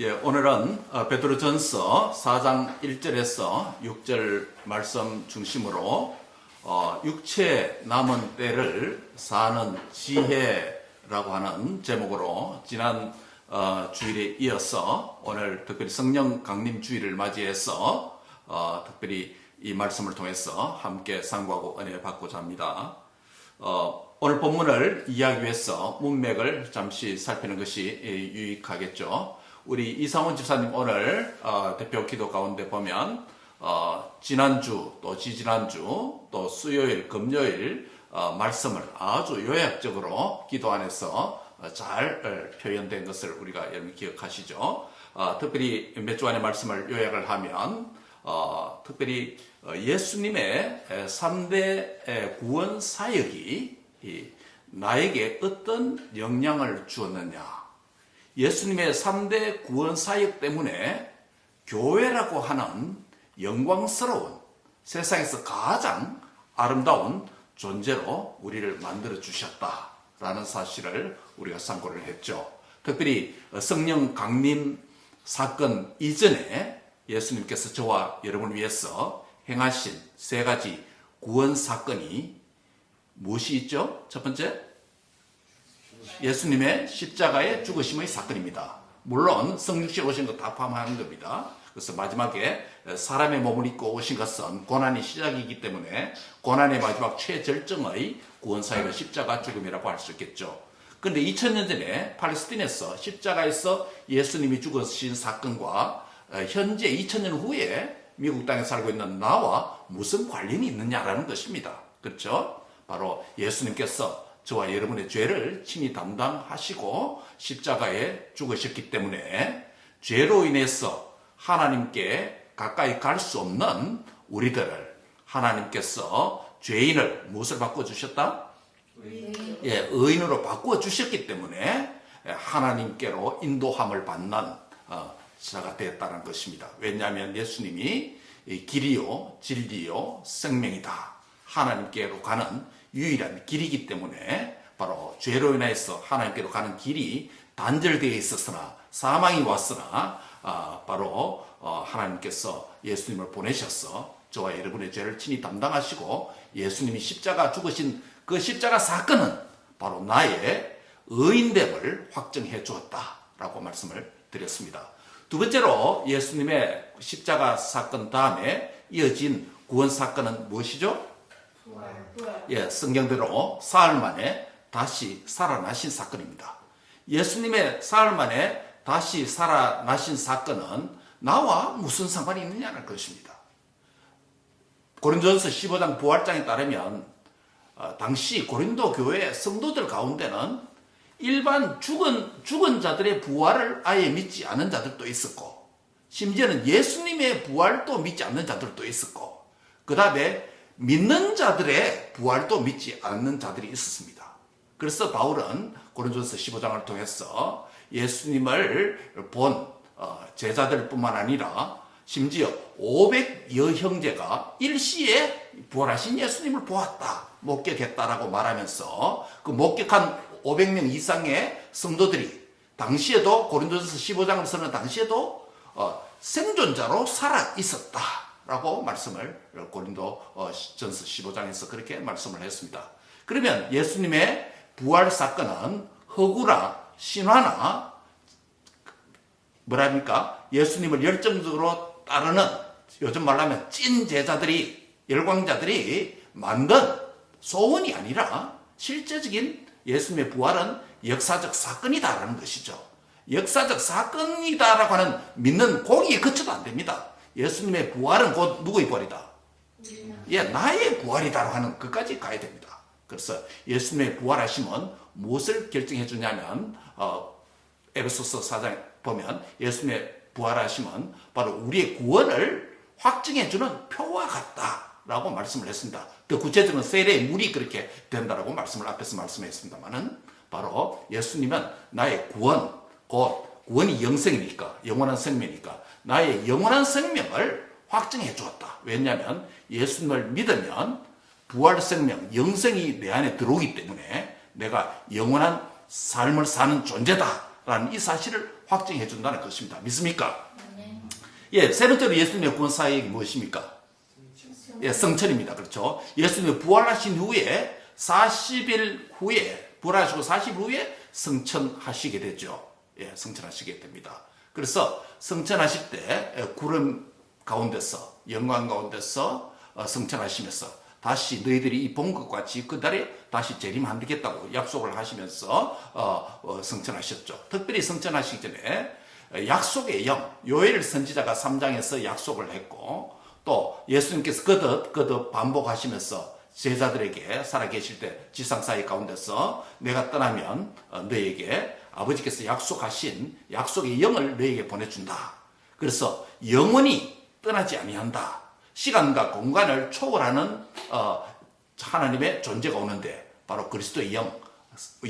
예, 오늘은 베드로전서 4장 1절에서 6절 말씀 중심으로 육체 남은 때를 사는 지혜라고 하는 제목으로 지난 주일에 이어서 오늘 특별히 성령 강림 주일을 맞이해서 특별히 이 말씀을 통해서 함께 상고하고 은혜 받고자 합니다. 오늘 본문을 이해하기 위해서 문맥을 잠시 살피는 것이 유익하겠죠. 우리 이상훈 집사님 오늘 대표 기도 가운데 보면 지난주 또 지지난주 또 수요일 금요일 말씀을 아주 요약적으로 기도 안에서 잘 표현된 것을 우리가 여러분 기억하시죠. 특별히 몇 주 안의 말씀을 요약을 하면 특별히 예수님의 3대 구원 사역이 나에게 어떤 영향을 주었느냐, 예수님의 3대 구원 사역 때문에 교회라고 하는 영광스러운 세상에서 가장 아름다운 존재로 우리를 만들어 주셨다라는 사실을 우리가 상고를 했죠. 특별히 성령 강림 사건 이전에 예수님께서 저와 여러분을 위해서 행하신 세 가지 구원 사건이 무엇이 있죠? 첫 번째, 예수님의 십자가의 죽으심의 사건입니다. 물론 성육신 오신 것 다 포함하는 겁니다. 그래서 마지막에 사람의 몸을 입고 오신 것은 고난이 시작이기 때문에 고난의 마지막 최절정의 구원사역은 십자가 죽음이라고 할 수 있겠죠. 그런데 2000년 전에 팔레스틴에서 십자가에서 예수님이 죽으신 사건과 현재 2000년 후에 미국 땅에 살고 있는 나와 무슨 관련이 있느냐라는 것입니다. 그렇죠? 바로 예수님께서 저와 여러분의 죄를 친히 담당하시고 십자가에 죽으셨기 때문에 죄로 인해서 하나님께 가까이 갈 수 없는 우리들을 하나님께서 죄인을 무엇을 바꿔주셨다? 예, 의인으로 바꿔주셨기 때문에 하나님께로 인도함을 받는 자가 되었다는 것입니다. 왜냐하면 예수님이 길이요 진리요 생명이다, 하나님께로 가는 유일한 길이기 때문에 바로 죄로 인해서 하나님께로 가는 길이 단절되어 있었으나 사망이 왔으나 바로 하나님께서 예수님을 보내셔서 저와 여러분의 죄를 친히 담당하시고 예수님이 십자가 죽으신 그 십자가 사건은 바로 나의 의인됨을 확증해 주었다라고 말씀을 드렸습니다. 두 번째로 예수님의 십자가 사건 다음에 이어진 구원 사건은 무엇이죠? 예, 성경대로 사흘 만에 다시 살아나신 사건입니다. 예수님의 사흘 만에 다시 살아나신 사건은 나와 무슨 상관이 있느냐는 것입니다. 고린도전서 15장 부활장에 따르면 당시 고린도 교회 성도들 가운데는 일반 죽은 자들의 부활을 아예 믿지 않는 자들도 있었고, 심지어는 예수님의 부활도 믿지 않는 자들도 있었고, 그 다음에 믿는 자들의 부활도 믿지 않는 자들이 있었습니다. 그래서 바울은 고린도전서 15장을 통해서 예수님을 본 제자들뿐만 아니라 심지어 500여 형제가 일시에 부활하신 예수님을 보았다, 목격했다라고 말하면서 그 목격한 500명 이상의 성도들이 당시에도 고린도전서 15장을 쓰는 당시에도 생존자로 살아 있었다 라고 말씀을 고린도전서 15장에서 그렇게 말씀을 했습니다. 그러면 예수님의 부활 사건은 허구나 신화나 뭐랍니까? 예수님을 열정적으로 따르는, 요즘 말로 하면 찐 제자들이, 열광자들이 만든 소원이 아니라 실제적인 예수님의 부활은 역사적 사건이다라는 것이죠. 역사적 사건이다라고 하는 믿는 고기에 그쳐도 안 됩니다. 예수님의 부활은 곧 누구의 부활이다? 예, 나의 부활이다라고 하는 것까지 가야 됩니다. 그래서 예수님의 부활하심은 무엇을 결정해 주냐면 에베소서 4장에 보면 예수님의 부활하심은 바로 우리의 구원을 확증해 주는 표와 같다라고 말씀을 했습니다. 더 구체적으로 세례의 물이 그렇게 된다라고 말씀을 앞에서 말씀했습니다만은 바로 예수님은 나의 구원, 곧 구원이 영생이니까, 영원한 생명이니까 나의 영원한 생명을 확증해 주었다. 왜냐하면 예수님을 믿으면 부활 생명, 영생이 내 안에 들어오기 때문에 내가 영원한 삶을 사는 존재다라는 이 사실을 확증해 준다는 것입니다. 믿습니까? 네. 예, 세 번째로 예수님의 구원 사역이 무엇입니까? 예, 성천입니다. 그렇죠? 예수님이 부활하신 후에 40일 후에 부활하시고 40일 후에 성천하시게 되죠. 예, 성천하시게 됩니다. 그래서 성천하실 때 구름 가운데서 영광 가운데서 성천하시면서 다시 너희들이 이 본 것과 같이 그날에 다시 재림하겠다고 약속을 하시면서 성천하셨죠. 특별히 성천하시기 전에 약속의 영, 요엘 선지자가 3장에서 약속을 했고 또 예수님께서 거듭 반복하시면서 제자들에게 살아계실 때 지상사회 가운데서 내가 떠나면 너에게 아버지께서 약속하신 약속의 영을 너에게 보내준다. 그래서 영원히 떠나지 아니한다. 시간과 공간을 초월하는 하나님의 존재가 오는데 바로 그리스도의 영,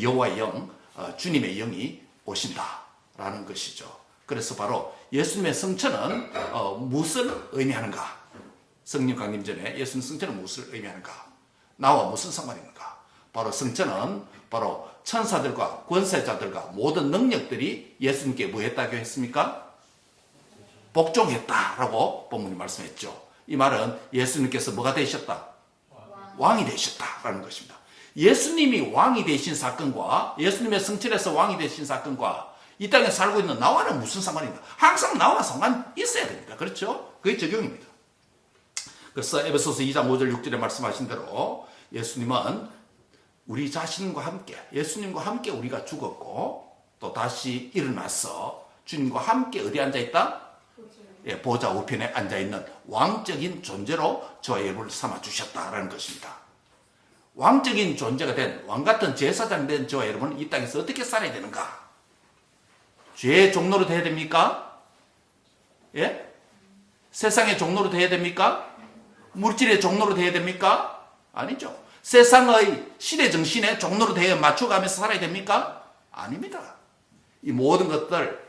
여호와의 영, 주님의 영이 오신다라는 것이죠. 그래서 바로 예수님의 성천은 무엇을 의미하는가? 성령 강림 전에 예수님 성천은 무엇을 의미하는가? 나와 무슨 상관이 있는가? 바로 성천은 바로 천사들과 권세자들과 모든 능력들이 예수님께 뭐 했다고 했습니까? 복종했다라고 본문이 말씀했죠. 이 말은 예수님께서 뭐가 되셨다? 왕이 되셨다라는 것입니다. 예수님이 왕이 되신 사건과 예수님의 성천에서 왕이 되신 사건과 이 땅에 살고 있는 나와는 무슨 상관이 있나? 항상 나와 상관 있어야 됩니다. 그렇죠? 그게 적용입니다. 그래서 에베소서 2장 5절 6절에 말씀하신 대로 예수님은 우리 자신과 함께 예수님과 함께 우리가 죽었고 또 다시 일어나서 주님과 함께 어디 앉아있다? 예, 보좌 우편에 앉아있는 왕적인 존재로 저와 여러분을 삼아주셨다라는 것입니다. 왕적인 존재가 된 왕같은 제사장 된 저와 여러분은 이 땅에서 어떻게 살아야 되는가? 죄의 종로로 돼야 됩니까? 예? 세상의 종로로 돼야 됩니까? 물질의 종로로 돼야 됩니까? 아니죠. 세상의 시대 정신의 종로로 되어 맞춰가면서 살아야 됩니까? 아닙니다. 이 모든 것들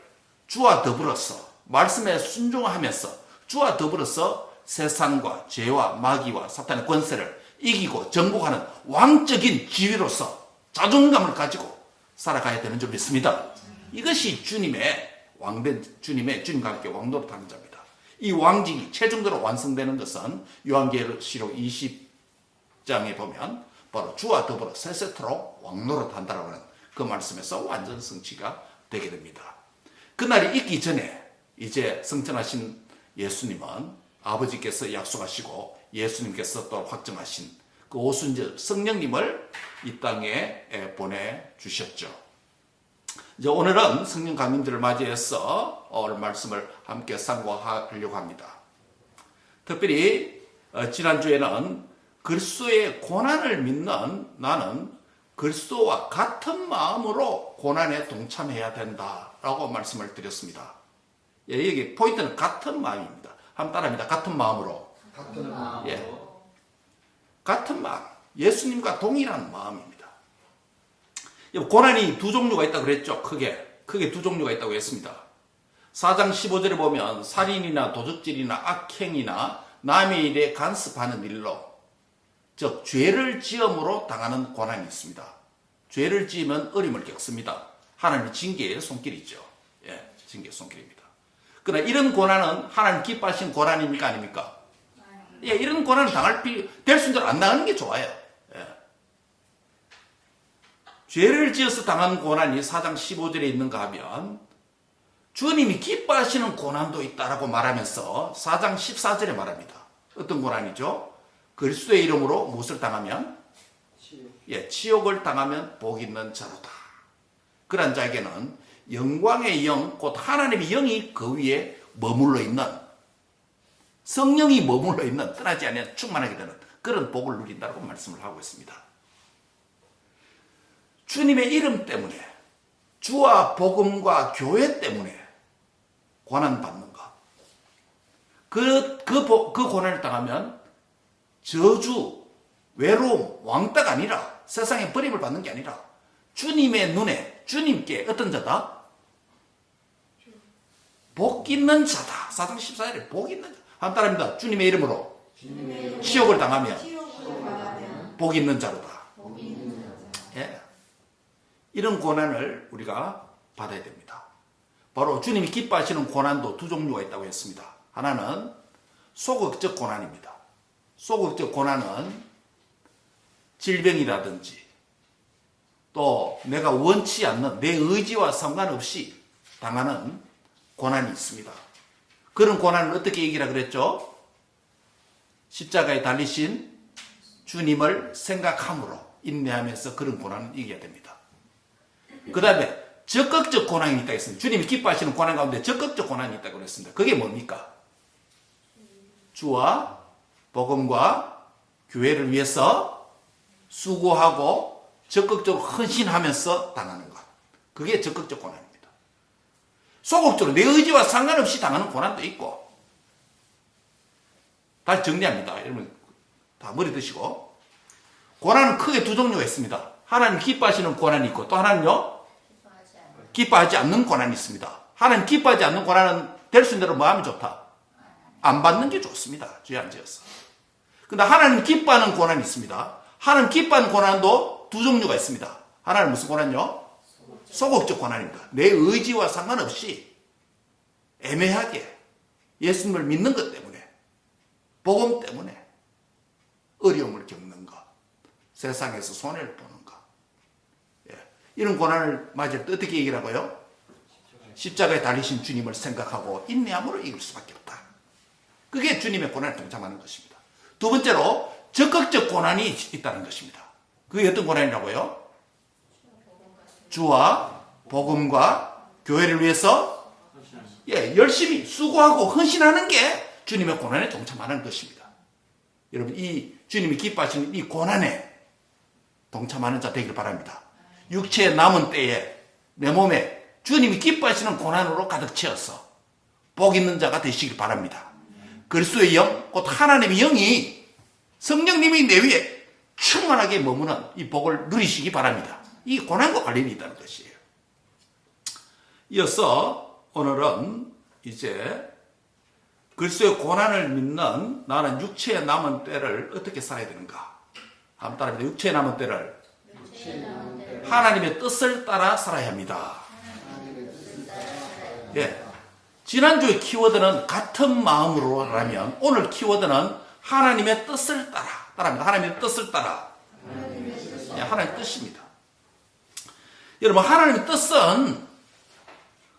주와 더불어서 말씀에 순종하면서 주와 더불어서 세상과 죄와 마귀와 사탄의 권세를 이기고 정복하는 왕적인 지위로서 자존감을 가지고 살아가야 되는 줄 믿습니다. 이것이 주님의 왕된 주님과 함께 왕노릇하는 자입니다. 이 왕직이 최종적으로 완성되는 것은 요한계시록 20장에 보면 바로 주와 더불어 세세토록 왕노릇한다라고 하는 그 말씀에서 완전 성취가 되게 됩니다. 그날이 있기 전에 이제 성천하신 예수님은 아버지께서 약속하시고 예수님께서 또 확정하신 그 오순절 성령님을 이 땅에 보내주셨죠. 이제 오늘은 성령 강림절을 맞이해서 오늘 말씀을 함께 상고하려고 합니다. 특별히 지난주에는 그리스도의 고난을 믿는 나는 그리스도와 같은 마음으로 고난에 동참해야 된다라고 말씀을 드렸습니다. 예, 여기 포인트는 같은 마음입니다. 한번 따라합니다. 같은 마음으로. 같은 마음으로. 예. 같은 마음. 예수님과 동일한 마음입니다. 고난이 두 종류가 있다고 그랬죠. 크게 두 종류가 있다고 했습니다. 4장 15절에 보면 살인이나 도적질이나 악행이나 남의 일에 간섭하는 일로 즉 죄를 지음으로 당하는 고난이 있습니다. 죄를 지으면 어림을 겪습니다. 하나님의 징계의 손길이죠. 예, 징계의 손길입니다. 그러나 이런 고난은 하나님 기뻐하신 고난입니까? 아닙니까? 예, 이런 고난을 될 수 있는 대로 안 당하는 게 좋아요. 예. 죄를 지어서 당한 고난이 4장 15절에 있는가 하면 주님이 기뻐하시는 고난도 있다라고 말하면서 4장 14절에 말합니다. 어떤 고난이죠? 그리스도의 이름으로 무엇을 당하면? 치욕을 당하면 복 있는 자로다. 그런 자에게는 영광의 영, 곧 하나님의 영이 그 위에 머물러 있는 성령이 머물러 있는 떠나지 않는 충만하게 되는 그런 복을 누린다고 말씀을 하고 있습니다. 주님의 이름 때문에 주와 복음과 교회 때문에 고난받는 것. 그 고난을 당하면 저주, 외로움, 왕따가 아니라 세상에 버림을 받는 게 아니라 주님의 눈에 주님께 어떤 자다? 복 있는 자다. 4장 14절에 복 있는 자. 한 따라합니다. 주님의 이름으로 치욕을 당하면 복 있는 자로다. 예. 이런 고난을 우리가 받아야 됩니다. 바로 주님이 기뻐하시는 고난도 두 종류가 있다고 했습니다. 하나는 소극적 고난입니다. 소극적 고난은 질병이라든지 또 내가 원치 않는 내 의지와 상관없이 당하는 고난이 있습니다. 그런 고난을 어떻게 얘기하라 그랬죠? 십자가에 달리신 주님을 생각함으로 인내하면서 그런 고난을 이겨야 됩니다. 그 다음에 적극적 고난이 있다고 했습니다. 주님이 기뻐하시는 고난 가운데 적극적 고난이 있다고 그랬습니다. 그게 뭡니까? 주와 복음과 교회를 위해서 수고하고 적극적으로 헌신하면서 당하는 것. 그게 적극적 고난입니다. 소극적으로 내 의지와 상관없이 당하는 고난도 있고. 다시 정리합니다. 여러분 다 머리 드시고. 고난은 크게 두 종류가 있습니다. 하나님 기뻐하시는 고난이 있고 또 하나는요. 기뻐하지 않는 고난이 있습니다. 하나님 기뻐하지 않는 고난은 될 수 있는 대로 뭐 하면 좋다? 안 받는 게 좋습니다. 죄 안 지어서. 근데 하나님 기뻐하는 고난이 있습니다. 하나님 기뻐하는 고난도 두 종류가 있습니다. 하나는 무슨 고난요? 소극적 고난입니다. 내 의지와 상관없이 애매하게 예수님을 믿는 것 때문에 복음 때문에 어려움을 겪는 것, 세상에서 손해를 보는 것. 이런 고난을 맞을 때 어떻게 얘기를 하고요? 십자가에 달리신 주님을 생각하고 인내함으로 이길 수밖에 없다. 그게 주님의 고난에 동참하는 것입니다. 두 번째로 적극적 고난이 있다는 것입니다. 그게 어떤 고난이라고요? 주와 복음과 교회를 위해서 열심히 수고하고 헌신하는 게 주님의 고난에 동참하는 것입니다. 여러분 이 주님이 기뻐하시는 이 고난에 동참하는 자 되기를 바랍니다. 육체의 남은 때에 내 몸에 주님이 기뻐하시는 고난으로 가득 채워서 복 있는 자가 되시길 바랍니다. 그리스도의 영, 곧 하나님의 영이 성령님이 내 위에 충만하게 머무는 이 복을 누리시기 바랍니다. 이 고난과 관련이 있다는 것이에요. 이어서 오늘은 이제 그리스도의 고난을 믿는 나는 육체의 남은 때를 어떻게 살아야 되는가? 한번 따라합니다. 육체의 남은 때를 하나님의 뜻을 따라 살아야 합니다. 지난주의 키워드는 같은 마음으로라면 오늘 키워드는 하나님의 뜻을 따라합니다. 하나님의 뜻을 따라. 하나님의 뜻입니다. 여러분 하나님의 뜻은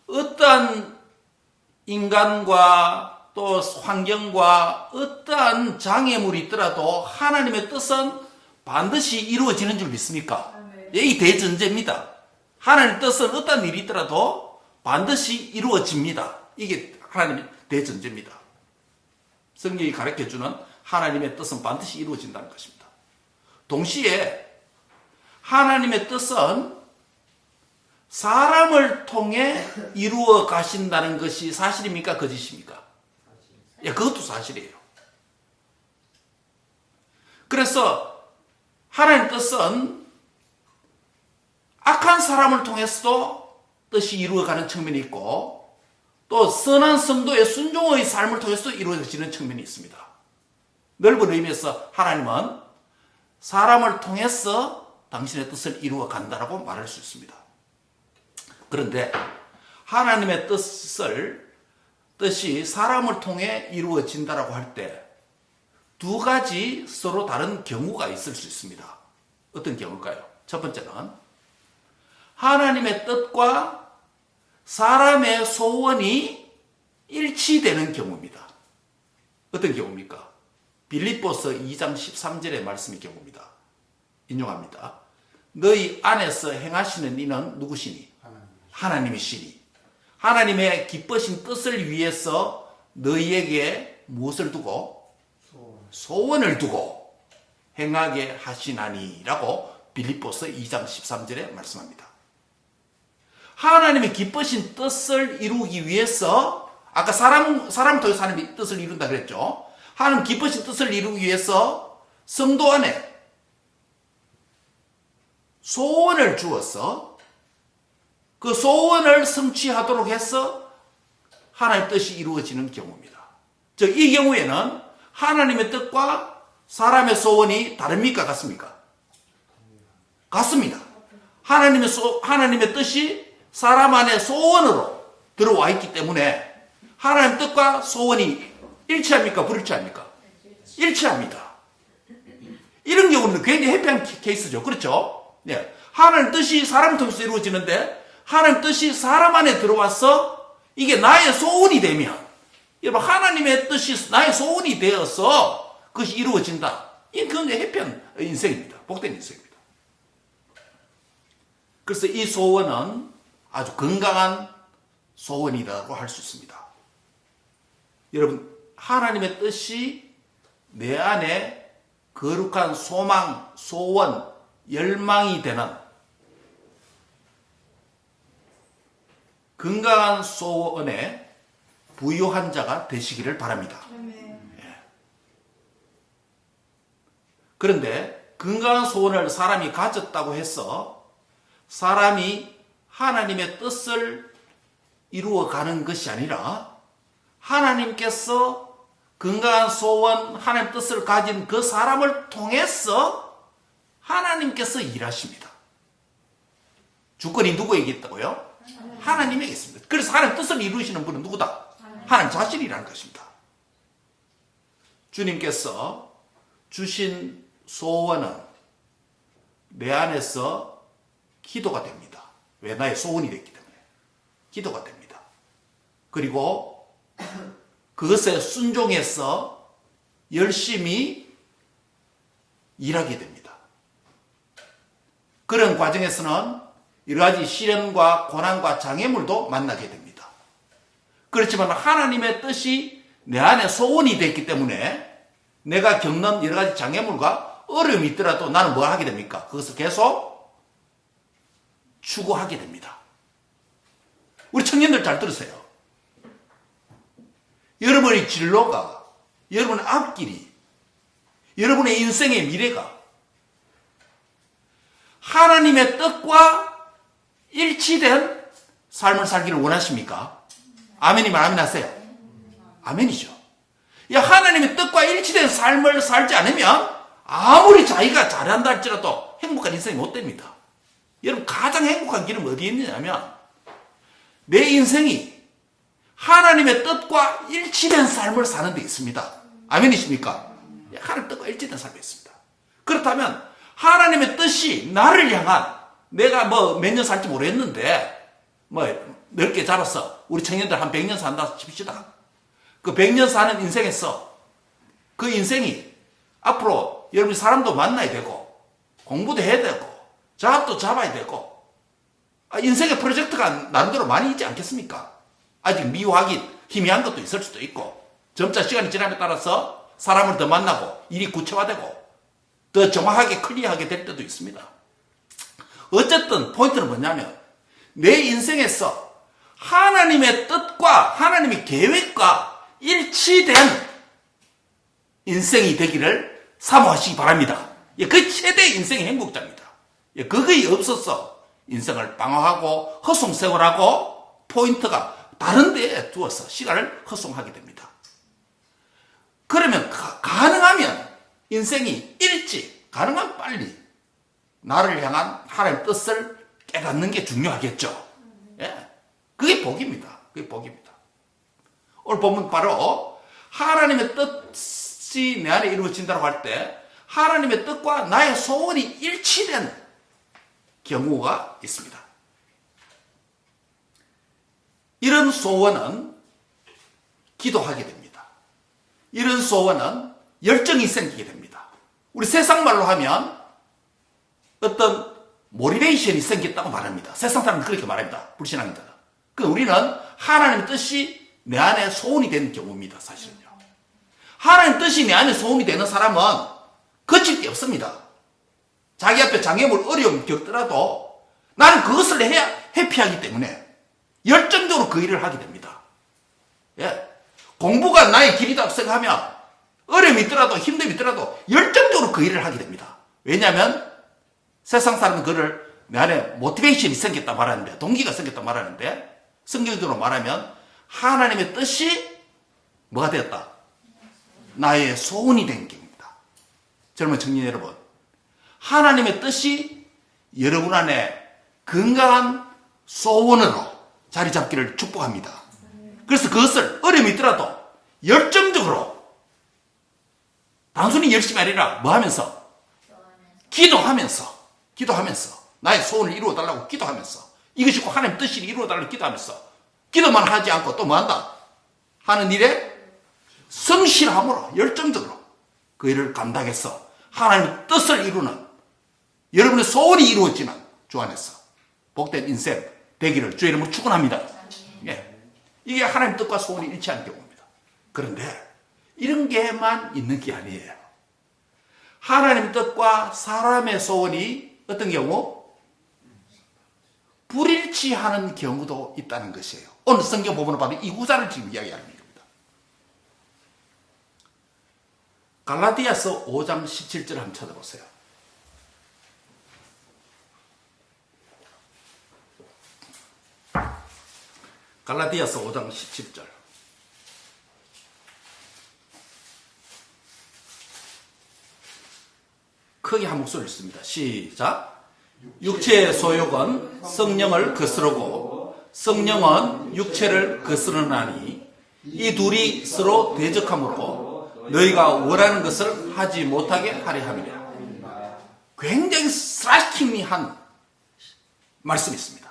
어떠한 인간과 또 환경과 어떠한 장애물이 있더라도 하나님의 뜻은 반드시 이루어지는 줄 믿습니까? 이 대전제입니다. 하나님의 뜻은 어떠한 일이 있더라도 반드시 이루어집니다. 이게 하나님의 대전제입니다. 성경이 가르쳐주는 하나님의 뜻은 반드시 이루어진다는 것입니다. 동시에 하나님의 뜻은 사람을 통해 이루어 가신다는 것이 사실입니까? 거짓입니까? 그것도 사실이에요. 그래서 하나님의 뜻은 악한 사람을 통해서도 뜻이 이루어가는 측면이 있고 또 선한 성도의 순종의 삶을 통해서도 이루어지는 측면이 있습니다. 넓은 의미에서 하나님은 사람을 통해서 당신의 뜻을 이루어 간다라고 말할 수 있습니다. 그런데 하나님의 뜻이 사람을 통해 이루어진다라고 할 때 두 가지 서로 다른 경우가 있을 수 있습니다. 어떤 경우일까요? 첫 번째는 하나님의 뜻과 사람의 소원이 일치되는 경우입니다. 어떤 경우입니까? 빌립보서 2장 13절의 말씀의 경우입니다. 인용합니다. 너희 안에서 행하시는 이는 누구시니? 하나님이시니. 하나님의 기쁘신 뜻을 위해서 너희에게 무엇을 두고? 소원을 두고 행하게 하시나니라고 빌립보서 2장 13절에 말씀합니다. 하나님의 기쁘신 뜻을 이루기 위해서 아까 사람을 통해서 하나님의 뜻을 이룬다 그랬죠. 하나님 기쁘신 뜻을 이루기 위해서 성도 안에 소원을 주어서 그 소원을 성취하도록 해서 하나님의 뜻이 이루어지는 경우입니다. 즉 이 경우에는 하나님의 뜻과 사람의 소원이 다릅니까? 같습니까? 같습니다. 하나님의 뜻이 사람 안의 소원으로 들어와 있기 때문에 하나님 뜻과 소원이 일치합니까? 불일치합니까? 일치합니다. 이런 경우는 굉장히 해피한 케이스죠. 그렇죠? 네. 하나님 뜻이 사람 통해서 이루어지는데 하나님 뜻이 사람 안에 들어와서 이게 나의 소원이 되면 여러분 하나님의 뜻이 나의 소원이 되어서 그것이 이루어진다. 이건 굉장히 해피한 인생입니다. 복된 인생입니다. 그래서 이 소원은 아주 건강한 소원이라고 할 수 있습니다. 여러분 하나님의 뜻이 내 안에 거룩한 소망, 소원, 열망이 되는 건강한 소원에 부유한 자가 되시기를 바랍니다. 예. 그런데 건강한 소원을 사람이 가졌다고 해서 사람이 하나님의 뜻을 이루어가는 것이 아니라 하나님께서 건강한 소원, 하나님 뜻을 가진 그 사람을 통해서 하나님께서 일하십니다. 주권이 누구에게 있다고요? 하나님에게 있습니다. 그래서 하나님 뜻을 이루시는 분은 누구다? 하나님 자신이라는 것입니다. 주님께서 주신 소원은 내 안에서 기도가 됩니다. 왜? 나의 소원이 됐기 때문에. 기도가 됩니다. 그리고 그것에 순종해서 열심히 일하게 됩니다. 그런 과정에서는 여러 가지 시련과 고난과 장애물도 만나게 됩니다. 그렇지만 하나님의 뜻이 내 안에 소원이 됐기 때문에 내가 겪는 여러 가지 장애물과 어려움이 있더라도 나는 뭘 하게 됩니까? 그것을 계속 추구하게 됩니다. 우리 청년들 잘 들으세요. 여러분의 진로가, 여러분의 앞길이, 여러분의 인생의 미래가 하나님의 뜻과 일치된 삶을 살기를 원하십니까? 아멘이면 아멘 하세요. 아멘이죠. 하나님의 뜻과 일치된 삶을 살지 않으면 아무리 자기가 잘한다 할지라도 행복한 인생이 못 됩니다. 여러분 가장 행복한 길은 어디에 있느냐면 내 인생이 하나님의 뜻과 일치된 삶을 사는 데 있습니다. 아멘이십니까? 하나님의 뜻과 일치된 삶이 있습니다. 그렇다면 하나님의 뜻이 나를 향한 내가 몇 년 살지 모르겠는데 넓게 자라서 우리 청년들 한 100년 산다 칩시다. 그 100년 사는 인생에서 그 인생이 앞으로 여러분이 사람도 만나야 되고 공부도 해야 되고 잡도 잡아야 되고 인생의 프로젝트가 나름대로 많이 있지 않겠습니까? 아직 미화하기 희미한 것도 있을 수도 있고 점차 시간이 지남에 따라서 사람을 더 만나고 일이 구체화되고 더 정확하게 클리어하게 될 때도 있습니다. 어쨌든 포인트는 뭐냐면 내 인생에서 하나님의 뜻과 하나님의 계획과 일치된 인생이 되기를 사모하시기 바랍니다. 그 최대의 인생의 행복자입니다. 그게 없어서 인생을 방황하고 허송세월하고 포인트가 다른 데에 두어서 시간을 허송하게 됩니다. 그러면 가능하면 인생이 일찍, 가능한 빨리 나를 향한 하나님의 뜻을 깨닫는 게 중요하겠죠. 예. 그게 복입니다. 그게 복입니다. 오늘 보면 바로 하나님의 뜻이 내 안에 이루어진다고 할 때 하나님의 뜻과 나의 소원이 일치된 경우가 있습니다. 이런 소원은 기도하게 됩니다. 이런 소원은 열정이 생기게 됩니다. 우리 세상 말로 하면 어떤 모티베이션이 생겼다고 말합니다. 세상 사람은 그렇게 말합니다. 불신앙입니다. 우리는 하나님의 뜻이 내 안에 소원이 되는 경우입니다. 사실은요. 하나님 뜻이 내 안에 소원이 되는 사람은 거칠 게 없습니다. 자기 앞에 장애물 어려움 겪더라도 나는 그것을 해야 해피하기 때문에 열정적으로 그 일을 하게 됩니다. 예. 공부가 나의 길이다 생각하면 어려움이 있더라도 힘듦이 있더라도 열정적으로 그 일을 하게 됩니다. 왜냐하면 세상 사람은 그를 내 안에 모티베이션이 생겼다 말하는데 동기가 생겼다 말하는데 성경적으로 말하면 하나님의 뜻이 뭐가 되었다? 나의 소원이 된 겁니다. 젊은 청년 여러분, 하나님의 뜻이 여러분 안에 건강한 소원으로 자리 잡기를 축복합니다. 그래서 그것을 어려움이 있더라도 열정적으로 단순히 열심히 아니라 뭐 하면서? 기도하면서 나의 소원을 이루어달라고 기도하면서 이것이 꼭 하나님 뜻이 이루어달라고 기도하면서 기도만 하지 않고 또 뭐 한다? 하는 일에 성실함으로 열정적으로 그 일을 감당해서 하나님의 뜻을 이루는 여러분의 소원이 이루어지는 주 안에서 복된 인생 되기를 주의 이름으로 축원합니다. 예. 이게 하나님 뜻과 소원이 일치하는 경우입니다. 그런데 이런 게만 있는 게 아니에요. 하나님 뜻과 사람의 소원이 어떤 경우? 불일치하는 경우도 있다는 것이에요. 오늘 성경 부분을 봐도 이 구절을 지금 이야기하는 겁니다. 갈라디아서 5장 17절 한번 찾아보세요. 갈라디아서 5장 17절. 크게 한 목소리를 씁니다. 시작. 육체의 소욕은 성령을 거스르고 성령은 육체를 거스르나니 이 둘이 서로 대적하므로 너희가 원하는 것을 하지 못하게 하려 함이라. 굉장히 스트라이킹한 말씀이 있습니다.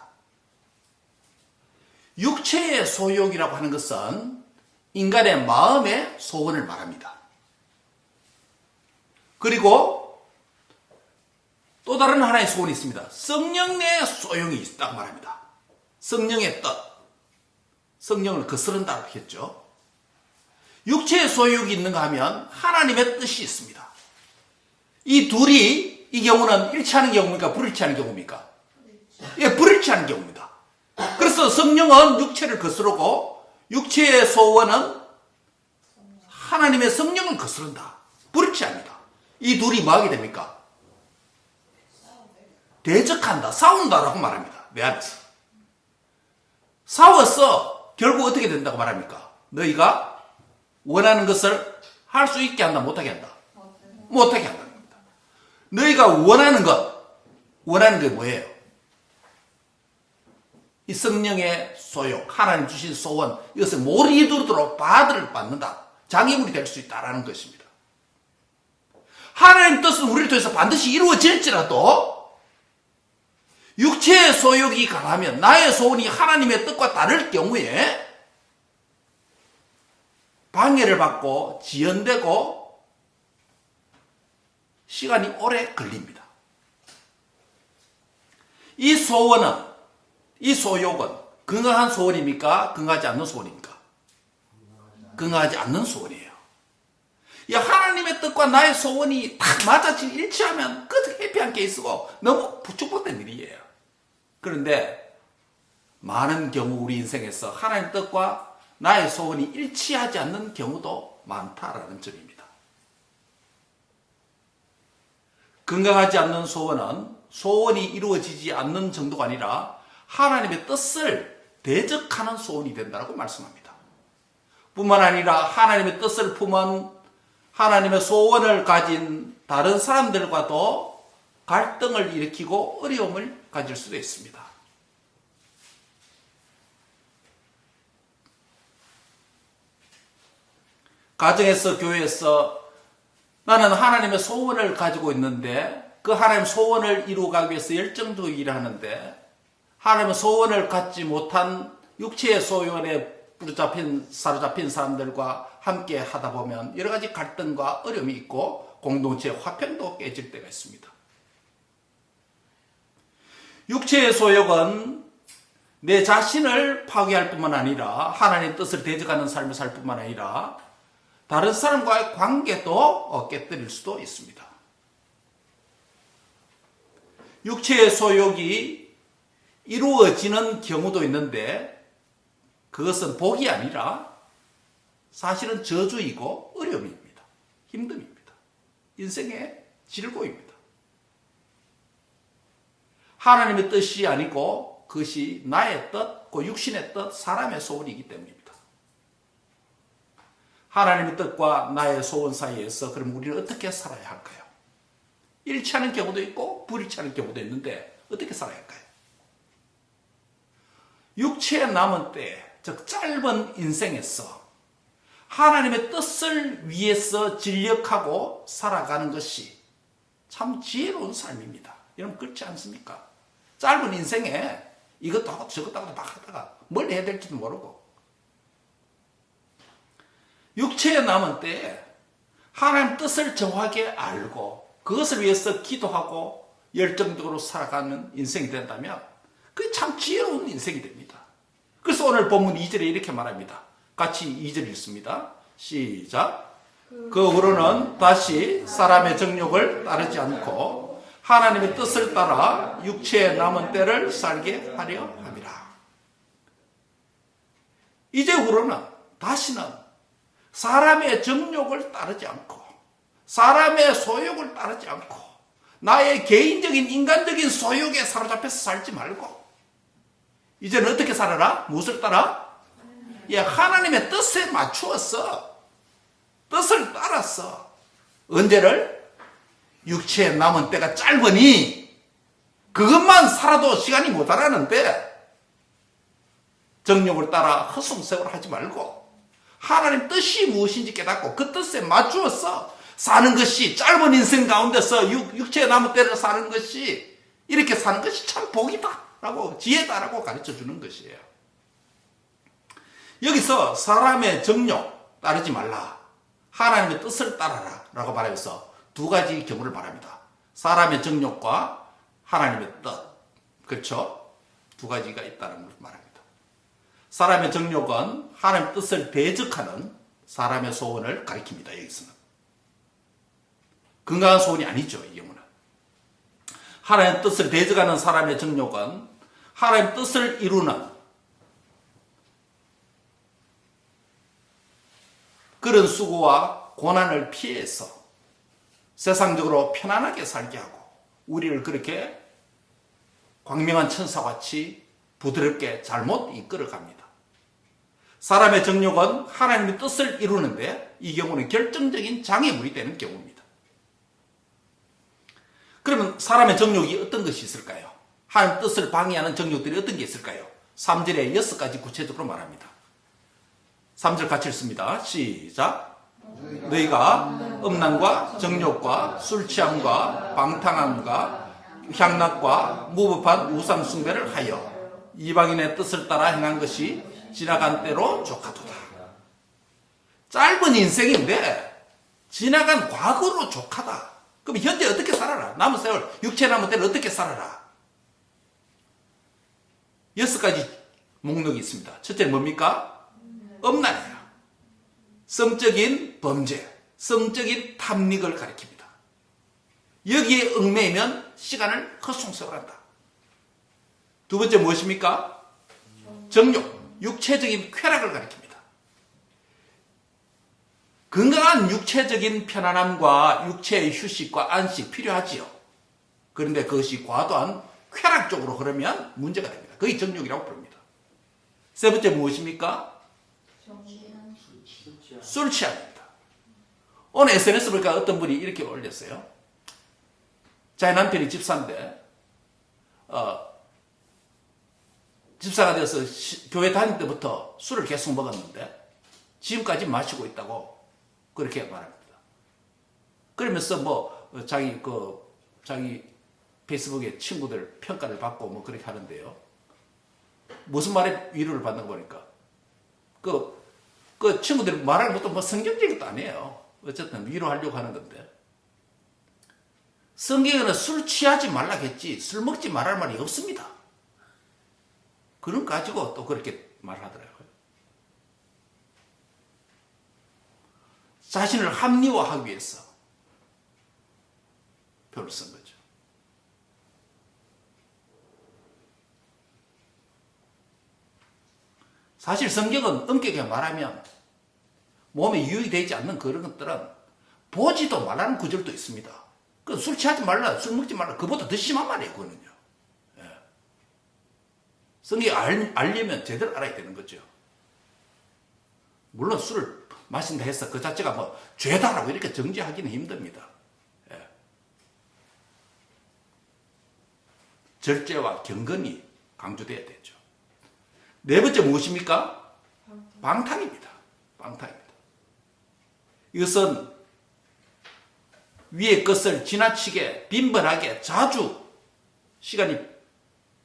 육체의 소욕이라고 하는 것은 인간의 마음의 소원을 말합니다. 그리고 또 다른 하나의 소원이 있습니다. 성령의 소용이 있다고 말합니다. 성령의 뜻. 성령을 거스른다고 했죠. 육체의 소욕이 있는가 하면 하나님의 뜻이 있습니다. 이 둘이 이 경우는 일치하는 경우입니까? 불일치하는 경우입니까? 예, 불일치하는 경우입니다. 그래서 성령은 육체를 거스르고 육체의 소원은 하나님의 성령을 거스른다. 불일치합니다. 이 둘이 뭐 하게 됩니까? 대적한다, 싸운다라고 말합니다. 내 안에서. 싸워서 결국 어떻게 된다고 말합니까? 너희가 원하는 것을 할 수 있게 한다, 못하게 한다? 못하게 한다는 겁니다. 너희가 원하는 게 뭐예요? 이 성령의 소욕, 하나님 주신 소원, 이것을 못 이루도록 받는다. 장애물이 될 수 있다라는 것입니다. 하나님 뜻은 우리를 통해서 반드시 이루어질지라도 육체의 소욕이 강하면 나의 소원이 하나님의 뜻과 다를 경우에 방해를 받고 지연되고 시간이 오래 걸립니다. 이 소욕은 건강한 소원입니까? 건강하지 않는 소원입니까? 건강하지 않는 소원이에요. 이 하나님의 뜻과 나의 소원이 딱 맞아지고 일치하면 그 해피한 케이스고 너무 축복된 일이에요. 그런데 많은 경우 우리 인생에서 하나님의 뜻과 나의 소원이 일치하지 않는 경우도 많다라는 점입니다. 건강하지 않는 소원은 소원이 이루어지지 않는 정도가 아니라 하나님의 뜻을 대적하는 소원이 된다고 말씀합니다. 뿐만 아니라 하나님의 뜻을 품은 하나님의 소원을 가진 다른 사람들과도 갈등을 일으키고 어려움을 가질 수도 있습니다. 가정에서, 교회에서 나는 하나님의 소원을 가지고 있는데 그 하나님의 소원을 이루어가기 위해서 열정적으로 일하는데 하나님의 소원을 갖지 못한 육체의 소원에 사로잡힌 사람들과 함께 하다 보면 여러 가지 갈등과 어려움이 있고 공동체의 화평도 깨질 때가 있습니다. 육체의 소욕은 내 자신을 파괴할 뿐만 아니라 하나님의 뜻을 대적하는 삶을 살 뿐만 아니라 다른 사람과의 관계도 깨뜨릴 수도 있습니다. 육체의 소욕이 이루어지는 경우도 있는데 그것은 복이 아니라 사실은 저주이고 어려움입니다. 힘듦입니다. 인생의 질고입니다. 하나님의 뜻이 아니고 그것이 나의 뜻, 그 육신의 뜻, 사람의 소원이기 때문입니다. 하나님의 뜻과 나의 소원 사이에서 그럼 우리는 어떻게 살아야 할까요? 일치하는 경우도 있고 불일치하는 경우도 있는데 어떻게 살아야 할까요? 육체에 남은 때, 즉 짧은 인생에서 하나님의 뜻을 위해서 진력하고 살아가는 것이 참 지혜로운 삶입니다. 여러분 그렇지 않습니까? 짧은 인생에 이것도 하고 저것도 하고 막 하다가 뭘 해야 될지도 모르고 육체에 남은 때에 하나님 뜻을 정확하게 알고 그것을 위해서 기도하고 열정적으로 살아가는 인생이 된다면 그게 참 지혜로운 인생이 됩니다. 그래서 오늘 본문 2절에 이렇게 말합니다. 같이 2절 읽습니다. 시작. 그 후로는 다시 사람의 정욕을 따르지 않고 하나님의 뜻을 따라 육체에 남은 때를 살게 하려 함이라. 이제 후로는 다시는 사람의 정욕을 따르지 않고 사람의 소욕을 따르지 않고 나의 개인적인 인간적인 소욕에 사로잡혀서 살지 말고 이제는 어떻게 살아라? 무엇을 따라? 예, 하나님의 뜻에 맞추어서 뜻을 따랐어. 언제를? 육체에 남은 때가 짧으니 그것만 살아도 시간이 모자라는데 정욕을 따라 허송세월 하지 말고 하나님 뜻이 무엇인지 깨닫고 그 뜻에 맞추어서 사는 것이 짧은 인생 가운데서 육체에 남은 때를 사는 것이 이렇게 사는 것이 참 복이다 라고 지혜다라고 가르쳐 주는 것이에요. 여기서 사람의 정욕 따르지 말라 하나님의 뜻을 따라라 라고 말하면서 두 가지 경우를 말합니다. 사람의 정욕과 하나님의 뜻, 그렇죠? 두 가지가 있다는 걸 말합니다. 사람의 정욕은 하나님의 뜻을 대적하는 사람의 소원을 가리킵니다. 여기서는 건강한 소원이 아니죠. 이 경우는 하나님의 뜻을 대적하는 사람의 정욕은 하나님의 뜻을 이루는 그런 수고와 고난을 피해서 세상적으로 편안하게 살게 하고 우리를 그렇게 광명한 천사같이 부드럽게 잘못 이끌어갑니다. 사람의 정욕은 하나님의 뜻을 이루는데 이 경우는 결정적인 장애물이 되는 경우입니다. 그러면 사람의 정욕이 어떤 것이 있을까요? 하나님의 뜻을 방해하는 정욕들이 어떤 게 있을까요? 3절에 6가지 구체적으로 말합니다. 3절 같이 읽습니다. 시작. 너희가 음란과 정욕과 술취함과 방탕함과 향락과 무법한 우상 숭배를 하여 이방인의 뜻을 따라 행한 것이 지나간 때로 족하도다. 짧은 인생인데 지나간 과거로 족하다. 그럼 현재 어떻게 살아라? 남은 세월, 육체 남은 때를 어떻게 살아라? 6가지 목록이 있습니다. 첫째 뭡니까? 음란이에요. 성적인 범죄, 성적인 탐닉을 가리킵니다. 여기에 얽매이면 시간을 헛송세월한다. 두 번째 무엇입니까? 정욕, 육체적인 쾌락을 가리킵니다. 건강한 육체적인 편안함과 육체의 휴식과 안식 필요하지요. 그런데 그것이 과도한 쾌락 쪽으로 흐르면 문제가 됩니다. 그게 정욕이라고 부릅니다. 세 번째 무엇입니까? 술 취합니다. 오늘 SNS 보니까 어떤 분이 이렇게 올렸어요. 자기 남편이 집사인데 집사가 되어서 교회 다닐 때부터 술을 계속 먹었는데 지금까지 마시고 있다고 그렇게 말합니다. 그러면서 뭐 자기 페이스북에 친구들 평가를 받고 뭐 그렇게 하는데요. 무슨 말에 위로를 받는 거니까 그 친구들이 말하는 것도 뭐 성경적인 것도 아니에요. 어쨌든 위로하려고 하는 건데 성경에는 술 취하지 말라겠지 술 먹지 말할 말이 없습니다. 그런 거 가지고 또 그렇게 말하더라고요. 자신을 합리화하기 위해서 표를 쓴 거죠. 사실 성경은 엄격하게 말하면 몸에 유익이 되지 않는 그런 것들은 보지도 말라는 구절도 있습니다. 술 취하지 말라, 술 먹지 말라, 그보다 더 심한 말이에요, 그거는요. 예. 성경이 알려면 제대로 알아야 되는 거죠. 물론 술을 마신다 해서 그 자체가 뭐 죄다라고 이렇게 정죄하기는 힘듭니다. 예. 절제와 경건이 강조돼야 되죠. 네 번째 무엇입니까? 방탕입니다. 방탕입니다. 이것은 위의 것을 지나치게 빈번하게 자주 시간이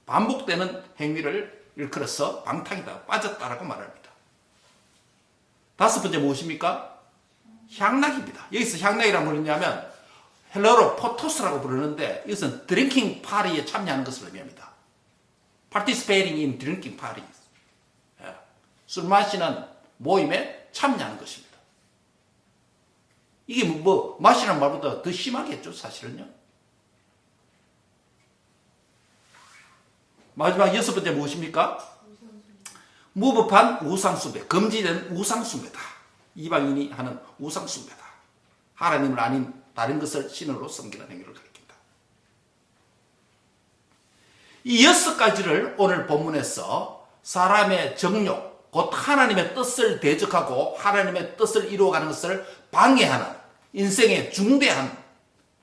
반복되는 행위를 일컬어서 방탕이다, 빠졌다라고 말합니다. 다섯 번째 무엇입니까? 향락입니다. 여기서 향락이라고 부르냐면 헬러로 포토스라고 부르는데 이것은 드링킹 파리에 참여하는 것을 의미합니다. participating in drinking parties. 술 마시는 모임에 참여하는 것입니다. 이게 뭐 마시는 말보다 더 심하겠죠, 사실은요. 마지막 여섯 번째 무엇입니까? 무법한 우상숭배, 금지된 우상숭배다. 이방인이 하는 우상숭배다. 하나님을 아닌 다른 것을 신으로 섬기는 행위를 가리킨다. 이 여섯 가지를 오늘 본문에서 사람의 정욕, 곧 하나님의 뜻을 대적하고 하나님의 뜻을 이루어가는 것을 방해하는 인생의 중대한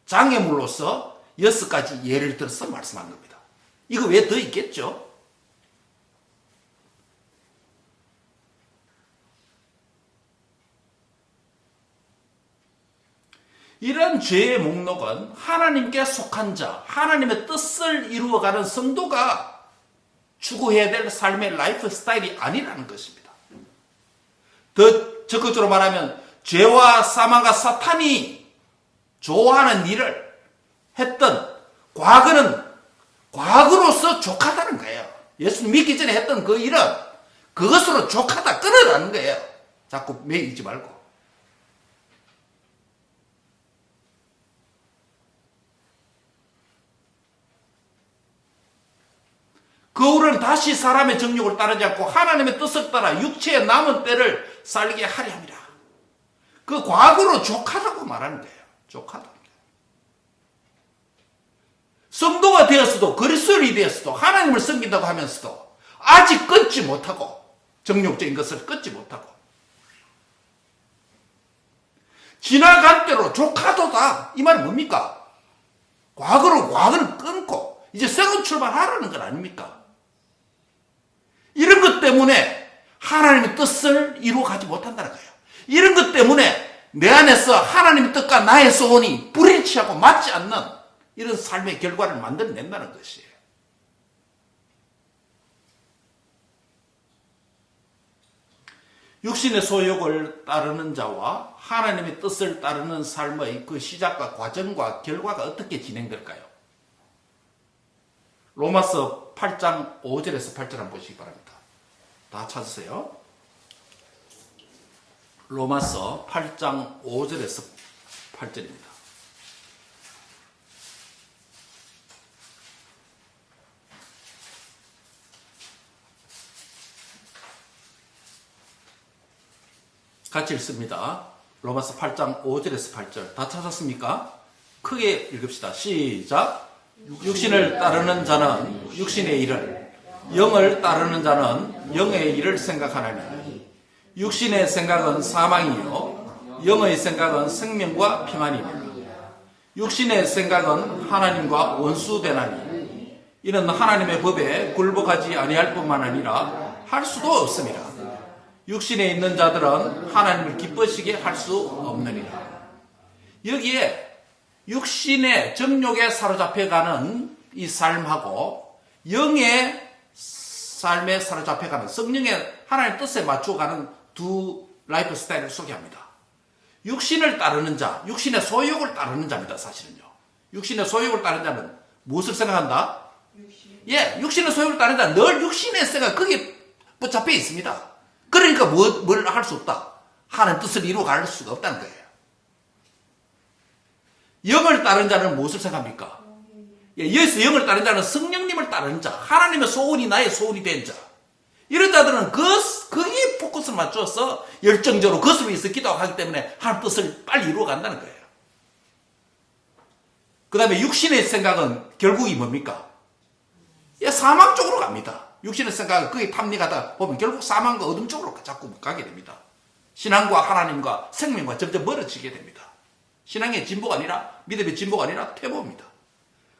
장애물로서 여섯 가지 예를 들어서 말씀한 겁니다. 이거 왜 더 있겠죠? 이런 죄의 목록은 하나님께 속한 자, 하나님의 뜻을 이루어가는 성도가 추구해야 될 삶의 라이프 스타일이 아니라는 것입니다. 더 적극적으로 말하면 죄와 사망과 사탄이 좋아하는 일을 했던 과거는 과거로서 족하다는 거예요. 예수님 믿기 전에 했던 그 일은 그것으로 족하다, 끊으라는 거예요. 자꾸 매이지 말고. 그 후로는 다시 사람의 정욕을 따르지 않고 하나님의 뜻을 따라 육체의 남은 때를 살게 하려 함이라. 그 과거로 족하다고 말하는 거예요. 족하다. 성도가 되었어도 그리스도인이 되었어도 하나님을 섬긴다고 하면서도 아직 끊지 못하고 정욕적인 것을 끊지 못하고 지나간 대로 족하도다. 이 말은 뭡니까? 과거는 끊고 이제 새로운 출발하라는 건 아닙니까? 이런 것 때문에 하나님의 뜻을 이루어가지 못한다는 거예요. 이런 것 때문에 내 안에서 하나님의 뜻과 나의 소원이 불일치하고 맞지 않는 이런 삶의 결과를 만들어낸다는 것이에요. 육신의 소욕을 따르는 자와 하나님의 뜻을 따르는 삶의 그 시작과 과정과 결과가 어떻게 진행될까요? 로마서 8장 5절에서 8절 한번 보시기 바랍니다. 다 찾으세요. 로마서 8장 5절에서 8절입니다. 같이 읽습니다. 로마서 8장 5절에서 8절. 다 찾았습니까? 크게 읽읍시다. 시작. 육신을 따르는 자는 육신의 일을, 영을 따르는 자는 영의 일을 생각하나니 육신의 생각은 사망이요 영의 생각은 생명과 평안이니라. 육신의 생각은 하나님과 원수되나니 이는 하나님의 법에 굴복하지 아니할 뿐만 아니라 할 수도 없습니다. 육신에 있는 자들은 하나님을 기쁘시게 할 수 없느니라. 여기에 육신의 정욕에 사로잡혀가는 이 삶하고 영의 삶에 사로잡혀가는 성령의 하나님의 뜻에 맞춰가는 두 라이프 스타일을 소개합니다. 육신을 따르는 자, 육신의 소욕을 따르는 자입니다. 사실은요. 육신의 소욕을 따르는 자는 무엇을 생각한다? 육신의 소욕을 따르는 자는 늘 육신의 생각 거기에 붙잡혀 있습니다. 그러니까 뭘 할 수 없다. 하나님 뜻을 이루어갈 수가 없다는 거예요. 영을 따르는 자는 무엇을 생각합니까? 여기서 영을 따르는 자는 성령님을 따르는 자, 하나님의 소원이 나의 소원이 된 자. 이런 자들은 거기에 포커스를 맞춰서 열정적으로 그것을 위해서 기도하기 때문에 하나님 뜻을 빨리 이루어간다는 거예요. 그 다음에 육신의 생각은 결국이 뭡니까? 사망 쪽으로 갑니다. 육신의 생각은 거기에 탐닉하다 보면 결국 사망과 어둠 쪽으로 자꾸 가게 됩니다. 신앙과 하나님과 생명과 점점 멀어지게 됩니다. 신앙의 진보가 아니라, 믿음의 진보가 아니라 퇴보입니다.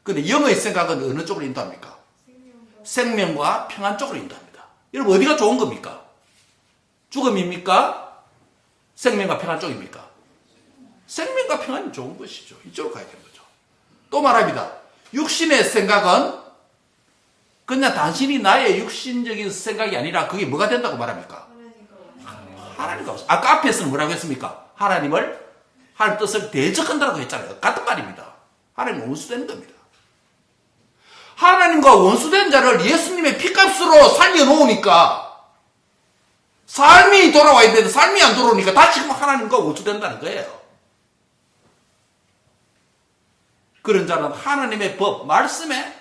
그런데 영의 생각은 어느 쪽으로 인도합니까? 생명과 평안 쪽으로 인도합니다. 여러분 어디가 좋은 겁니까? 죽음입니까? 생명과 평안 쪽입니까? 생명과 평안이 좋은 것이죠. 이쪽으로 가야 되는 거죠. 또 말합니다. 육신의 생각은 그냥 단순히 나의 육신적인 생각이 아니라 그게 뭐가 된다고 말합니까? 하나님과 아까 앞에서는 뭐라고 했습니까? 하나님 뜻을 대적한다고 했잖아요. 같은 말입니다. 하나님과 원수되는 겁니다. 하나님과 원수된 자를 예수님의 피값으로 살려놓으니까 삶이 돌아와야 되는데 삶이 안 돌아오니까 다시금 하나님과 원수된다는 거예요. 그런 자는 하나님의 법, 말씀에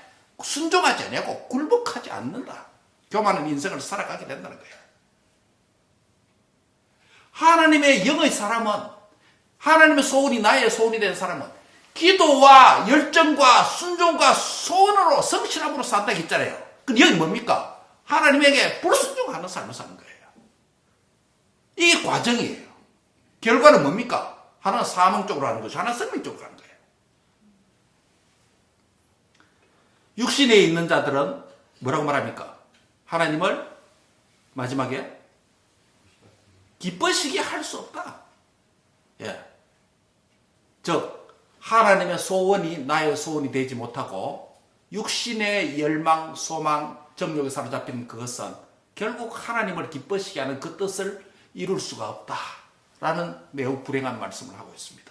순종하지 않고 굴복하지 않는다. 교만한 인생을 살아가게 된다는 거예요. 하나님의 영의 사람은, 하나님의 소원이 나의 소원이 된 사람은 기도와 열정과 순종과 소원으로 성실함으로 산다고 했잖아요. 근데 여기 뭡니까? 하나님에게 불순종하는 삶을 사는 거예요. 이게 과정이에요. 결과는 뭡니까? 하나는 사망 쪽으로 하는 것이고 하나는 생명 쪽으로 하는 거예요. 육신에 있는 자들은 뭐라고 말합니까? 하나님을 마지막에 기쁘시게 할 수 없다. 예. 즉 하나님의 소원이 나의 소원이 되지 못하고 육신의 열망, 소망, 정욕에 사로잡힌 그것은 결국 하나님을 기쁘시게 하는 그 뜻을 이룰 수가 없다라는 매우 불행한 말씀을 하고 있습니다.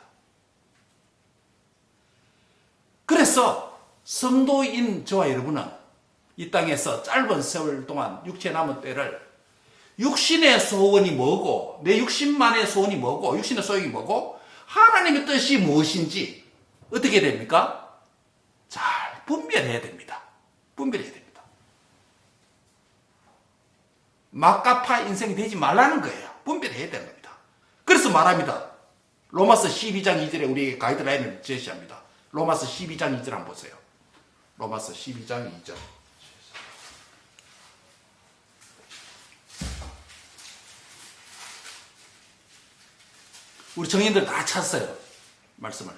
그래서 성도인 저와 여러분은 이 땅에서 짧은 세월 동안 육체 남은 때를 육신의 소원이 뭐고 내 육신만의 소원이 뭐고 육신의 소원이 뭐고 하나님의 뜻이 무엇인지 어떻게 됩니까? 잘 분별해야 됩니다. 분별해야 됩니다. 막가파 인생이 되지 말라는 거예요. 분별해야 되는 겁니다. 그래서 말합니다. 로마서 12장 2절에 우리에게 가이드라인을 제시합니다. 로마서 12장 2절 한번 보세요. 로마서 12장 2절. 우리 정인들 다 찾았어요. 말씀을.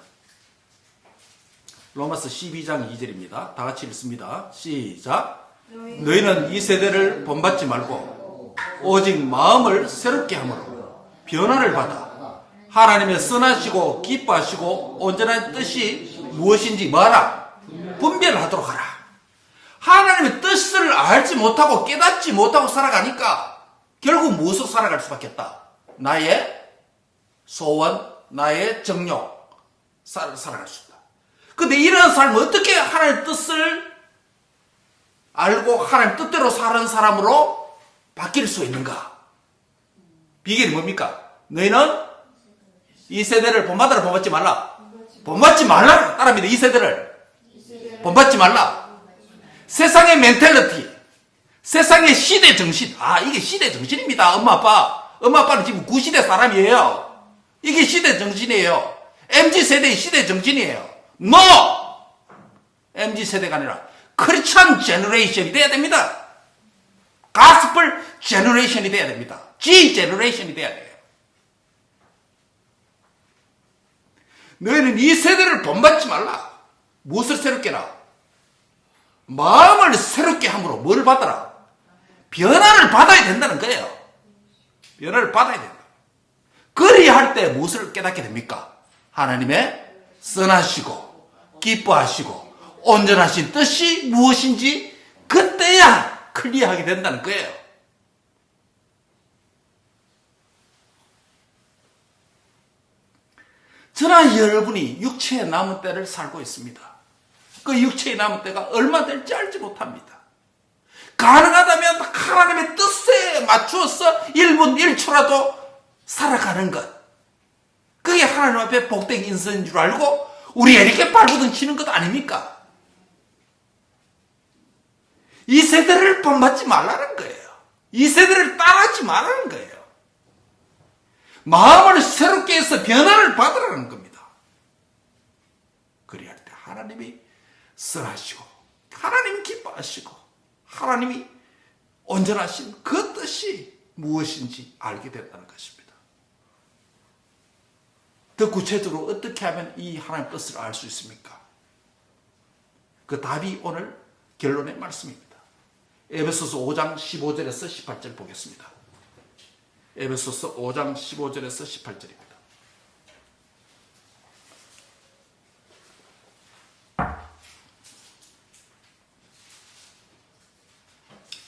로마서 12장 2절입니다. 다 같이 읽습니다. 시작. 너희는 이 세대를 본받지 말고 오직 마음을 새롭게 함으로 변화를 받아 하나님의 선하시고 기뻐하시고 온전한 뜻이 무엇인지 뭐하라? 분별하도록 하라. 하나님의 뜻을 알지 못하고 깨닫지 못하고 살아가니까 결국 무엇으로 살아갈 수밖에 없다? 나의 소원, 나의 정욕 살아갈 수 있다. 근데 이런 삶을 어떻게 하나님의 뜻을 알고 하나님 뜻대로 사는 사람으로 바뀔 수 있는가? 비결이 뭡니까? 너희는 이 세대를 본받아라 본받지 말라. 본받지 말라. 따라합니다. 이 세대를 본받지 말라. 세상의 멘탈리티, 세상의 시대 정신. 이게 시대 정신입니다. 엄마 아빠는 지금 구시대 사람이에요. 이게 시대 정신이에요. MZ세대의 시대 정신이에요. MZ세대가 아니라 크리스천 제너레이션이 돼야 됩니다. 가스펠 제너레이션이 돼야 됩니다. G 제너레이션이 돼야 돼요. 너희는 이 세대를 본받지 말라. 무엇을 새롭게 해라? 마음을 새롭게 함으로 뭘 받아라? 변화를 받아야 된다는 거예요. 변화를 받아야 된다. 그리야 할 때 무엇을 깨닫게 됩니까? 하나님의 선하시고 기뻐하시고 온전하신 뜻이 무엇인지 그때야 클리어하게 된다는 거예요. 저나 여러분이 육체에 남은 때를 살고 있습니다. 그 육체에 남은 때가 얼마 될지 알지 못합니다. 가능하다면 하나님의 뜻에 맞추어서 1분 1초라도 살아가는 것. 그게 하나님 앞에 복된 인생인 줄 알고 우리가 이렇게 발버둥 치는 것 아닙니까? 이 세대를 본받지 말라는 거예요. 이 세대를 따라하지 말라는 거예요. 마음을 새롭게 해서 변화를 받으라는 겁니다. 그래야 할 때 하나님이 선하시고 하나님이 기뻐하시고 하나님이 온전하신 그 뜻이 무엇인지 알게 된다는 것입니다. 더 구체적으로 어떻게 하면 이 하나님의 뜻을 알 수 있습니까? 그 답이 오늘 결론의 말씀입니다. 에베소서 5장 15절에서 18절 보겠습니다. 에베소서 5장 15절에서 18절입니다.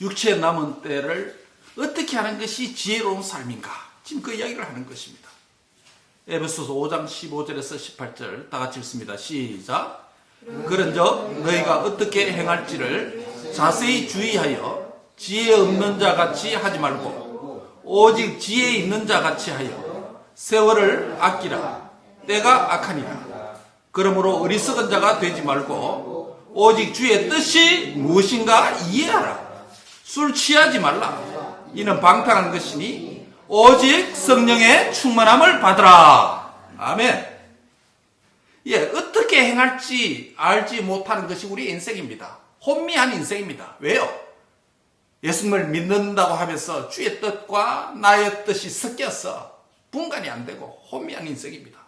육체의 남은 때를 어떻게 하는 것이 지혜로운 삶인가? 지금 그 이야기를 하는 것입니다. 에베소서 5장 15절에서 18절 다 같이 읽습니다. 시작. 그런즉 너희가 어떻게 행할지를 자세히 주의하여 지혜 없는 자 같이 하지 말고 오직 지혜 있는 자 같이 하여 세월을 아끼라. 때가 악하니라. 그러므로 어리석은 자가 되지 말고 오직 주의 뜻이 무엇인가 이해하라. 술 취하지 말라. 이는 방탕한 것이니 오직 성령의 충만함을 받으라. 아멘. 예, 어떻게 행할지 알지 못하는 것이 우리 인생입니다. 혼미한 인생입니다. 왜요? 예수님을 믿는다고 하면서 주의 뜻과 나의 뜻이 섞여서 분간이 안 되고 혼미한 인생입니다.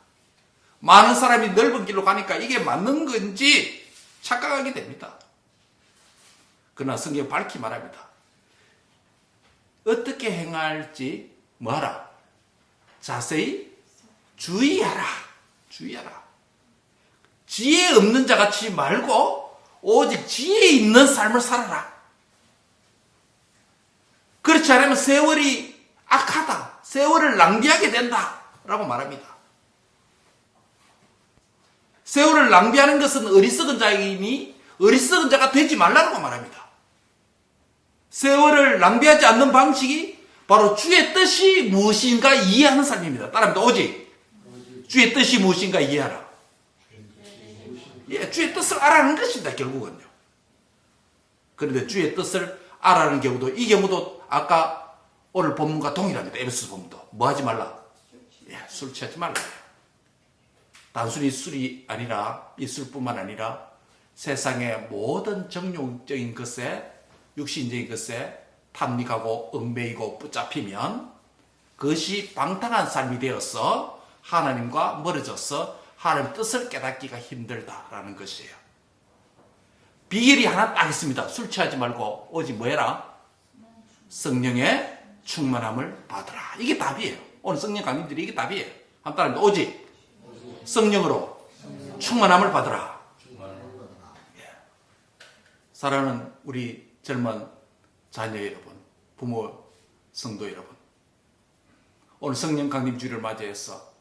많은 사람이 넓은 길로 가니까 이게 맞는 건지 착각하게 됩니다. 그러나 성경 밝히 말합니다. 어떻게 행할지 뭐하라? 자세히 주의하라. 주의하라. 지혜 없는 자 같이 말고 오직 지혜 있는 삶을 살아라. 그렇지 않으면 세월이 악하다. 세월을 낭비하게 된다. 라고 말합니다. 세월을 낭비하는 것은 어리석은 자이니 어리석은 자가 되지 말라고 말합니다. 세월을 낭비하지 않는 방식이 바로 주의 뜻이 무엇인가 이해하는 삶입니다. 따라합니다. 오직 주의 뜻이 무엇인가 이해하라. 예, 주의 뜻을 알아내는 것입니다. 결국은요. 그런데 주의 뜻을 알아내는 경우도 이 경우도 아까 오늘 본문과 동일합니다. 에베소서 본문도 뭐 하지 말라? 예, 술 취하지 말라. 단순히 술이 아니라 이 술뿐만 아니라 세상의 모든 정욕적인 것에 육신적인 것에 탐닉하고 얽매이고 붙잡히면 그것이 방탕한 삶이 되어서 하나님과 멀어져서 하나님의 뜻을 깨닫기가 힘들다라는 것이에요. 비결이 하나 딱 있습니다. 술 취하지 말고 오직 뭐해라? 성령의 충만함을 받으라. 이게 답이에요. 오늘 성령 강림들이 이게 답이에요. 한 따라 오직 성령으로 충만함을 받으라. 예. 사랑하는 우리 젊은 자녀 여러분, 부모, 성도 여러분, 오늘 성령 강림 주일을 맞이해서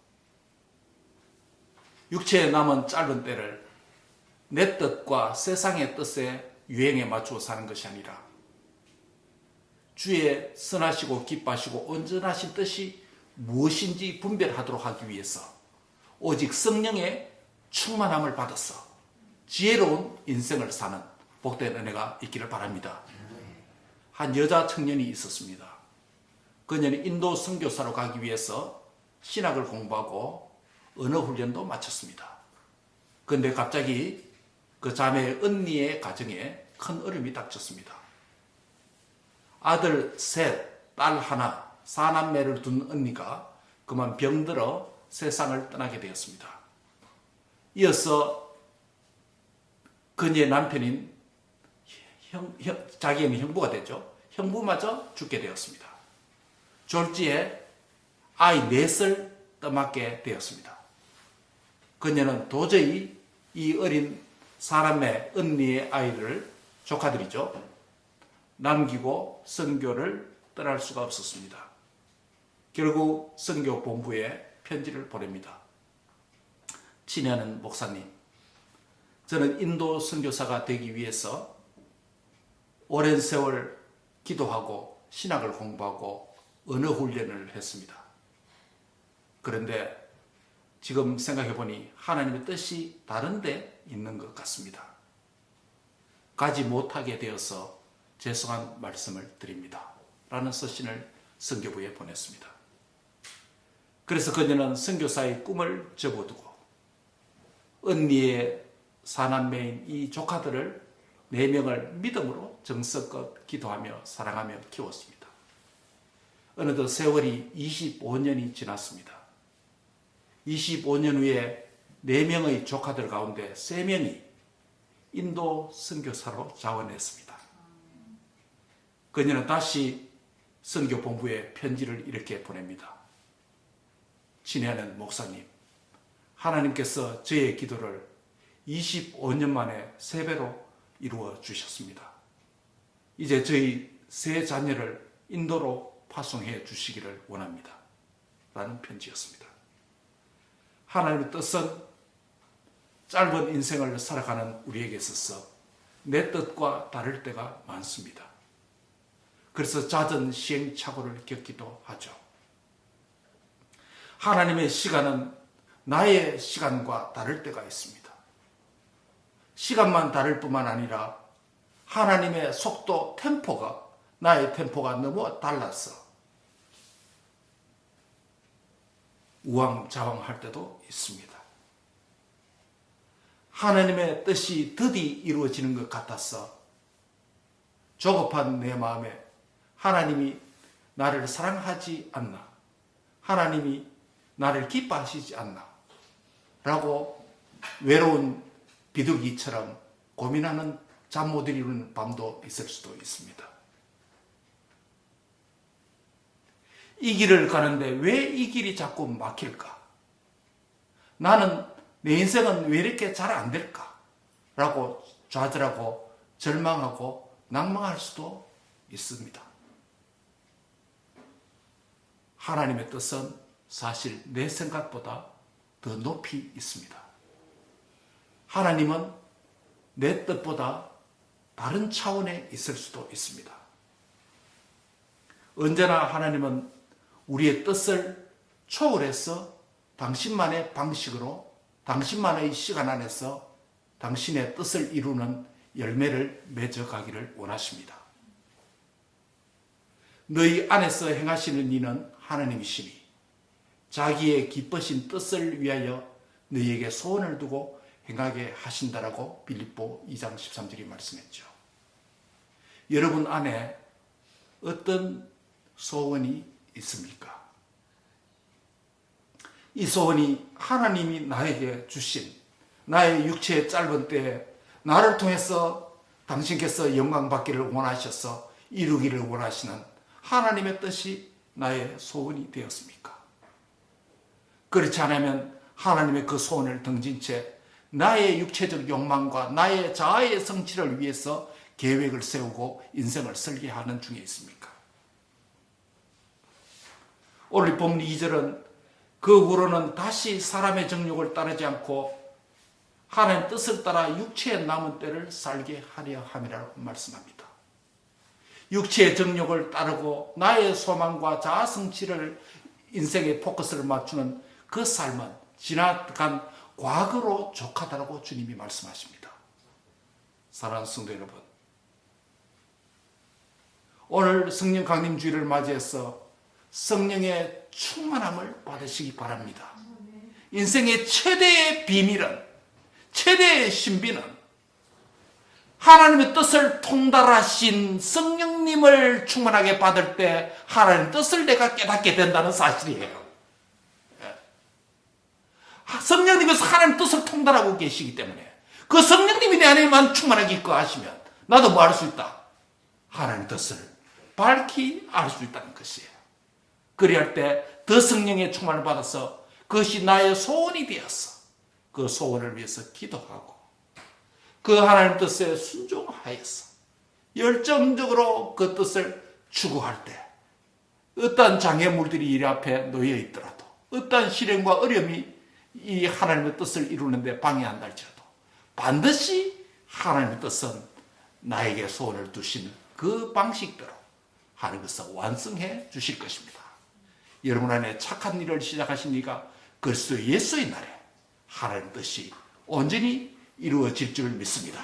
육체에 남은 짧은 때를 내 뜻과 세상의 뜻에 유행에 맞추어 사는 것이 아니라 주의 선하시고 기뻐하시고 온전하신 뜻이 무엇인지 분별하도록 하기 위해서 오직 성령의 충만함을 받아서 지혜로운 인생을 사는 복된 은혜가 있기를 바랍니다. 한 여자 청년이 있었습니다. 그녀는 인도 선교사로 가기 위해서 신학을 공부하고 언어 훈련도 마쳤습니다. 그런데 갑자기 그 자매 언니의 가정에 큰 어려움이 닥쳤습니다. 아들 셋, 딸 하나, 4남매를 둔 언니가 그만 병들어 세상을 떠나게 되었습니다. 이어서 그녀의 남편인 자기는 형부가 되죠. 형부마저 죽게 되었습니다. 졸지에 아이 넷을 떠맡게 되었습니다. 그녀는 도저히 이 어린 사람의 언니의 아이를 조카들이죠. 남기고 선교를 떠날 수가 없었습니다. 결국 선교 본부에 편지를 보냅니다. 친애하는 목사님, 저는 인도 선교사가 되기 위해서 오랜 세월 기도하고 신학을 공부하고 언어 훈련을 했습니다. 그런데 지금 생각해보니 하나님의 뜻이 다른 데 있는 것 같습니다. 가지 못하게 되어서 죄송한 말씀을 드립니다. 라는 서신을 선교부에 보냈습니다. 그래서 그녀는 선교사의 꿈을 접어두고 언니의 4남매인 이 조카들을 4명을 믿음으로 정성껏 기도하며 사랑하며 키웠습니다. 어느덧 세월이 25년이 지났습니다. 25년 후에 4명의 조카들 가운데 3명이 인도 선교사로 자원했습니다. 그녀는 다시 선교본부에 편지를 이렇게 보냅니다. 친애하는 목사님, 하나님께서 저의 기도를 25년 만에 3배로 이루어 주셨습니다. 이제 저희 세 자녀를 인도로 파송해 주시기를 원합니다. 라는 편지였습니다. 하나님의 뜻은 짧은 인생을 살아가는 우리에게 있어서 내 뜻과 다를 때가 많습니다. 그래서 잦은 시행착오를 겪기도 하죠. 하나님의 시간은 나의 시간과 다를 때가 있습니다. 시간만 다를 뿐만 아니라 하나님의 속도, 템포가 나의 템포가 너무 달라서 우왕좌왕할 때도 있습니다. 하나님의 뜻이 드디 이루어지는 것 같아서 조급한 내 마음에 하나님이 나를 사랑하지 않나, 하나님이 나를 기뻐하시지 않나 라고 외로운 비둘기처럼 고민하는 잠 못 이루는 밤도 있을 수도 있습니다. 이 길을 가는데 왜 이 길이 자꾸 막힐까? 나는 내 인생은 왜 이렇게 잘 안 될까? 라고 좌절하고 절망하고 낭망할 수도 있습니다. 하나님의 뜻은 사실 내 생각보다 더 높이 있습니다. 하나님은 내 뜻보다 다른 차원에 있을 수도 있습니다. 언제나 하나님은 우리의 뜻을 초월해서 당신만의 방식으로 당신만의 시간 안에서 당신의 뜻을 이루는 열매를 맺어가기를 원하십니다. 너희 안에서 행하시는 이는 하나님이시니 자기의 기쁘신 뜻을 위하여 너희에게 소원을 두고 행하게 하신다라고 빌립보 2장 13절이 말씀했죠. 여러분 안에 어떤 소원이 있습니까? 이 소원이 하나님이 나에게 주신 나의 육체의 짧은 때에 나를 통해서 당신께서 영광 받기를 원하셔서 이루기를 원하시는 하나님의 뜻이 나의 소원이 되었습니까? 그렇지 않으면 하나님의 그 소원을 등진 채 나의 육체적 욕망과 나의 자아의 성취를 위해서 계획을 세우고 인생을 설계하는 중에 있습니까? 오늘 본문 2절은 그 후로는 다시 사람의 정욕을 따르지 않고 하나님의 뜻을 따라 육체의 남은 때를 살게 하려 함이라고 말씀합니다. 육체의 정욕을 따르고 나의 소망과 자아 성취를 인생의 포커스를 맞추는 그 삶은 지나간 과거로 족하다고 주님이 말씀하십니다. 사랑하는 성도 여러분, 오늘 성령 강림주일을 맞이해서 성령의 충만함을 받으시기 바랍니다. 인생의 최대의 비밀은, 최대의 신비는 하나님의 뜻을 통달하신 성령님을 충만하게 받을 때 하나님의 뜻을 내가 깨닫게 된다는 사실이에요. 성령님께서 하나님의 뜻을 통달하고 계시기 때문에 그 성령님이 내 안에만 충만하게 입거하시면 나도 뭐 할 수 있다? 하나님의 뜻을 밝히 알 수 있다는 것이에요. 그리할 때 더 성령의 충만을 받아서 그것이 나의 소원이 되었어. 그 소원을 위해서 기도하고 그 하나님 뜻에 순종하여서 열정적으로 그 뜻을 추구할 때 어떠한 장애물들이 이 앞에 놓여 있더라도 어떠한 시련과 어려움이 이 하나님의 뜻을 이루는데 방해한다 할지라도 반드시 하나님의 뜻은 나에게 소원을 두신 그 방식대로 하나님께서 완성해 주실 것입니다. 여러분 안에 착한 일을 시작하신 이가 그리스도 예수의 날에 하나님의 뜻이 온전히 이루어질 줄 믿습니다.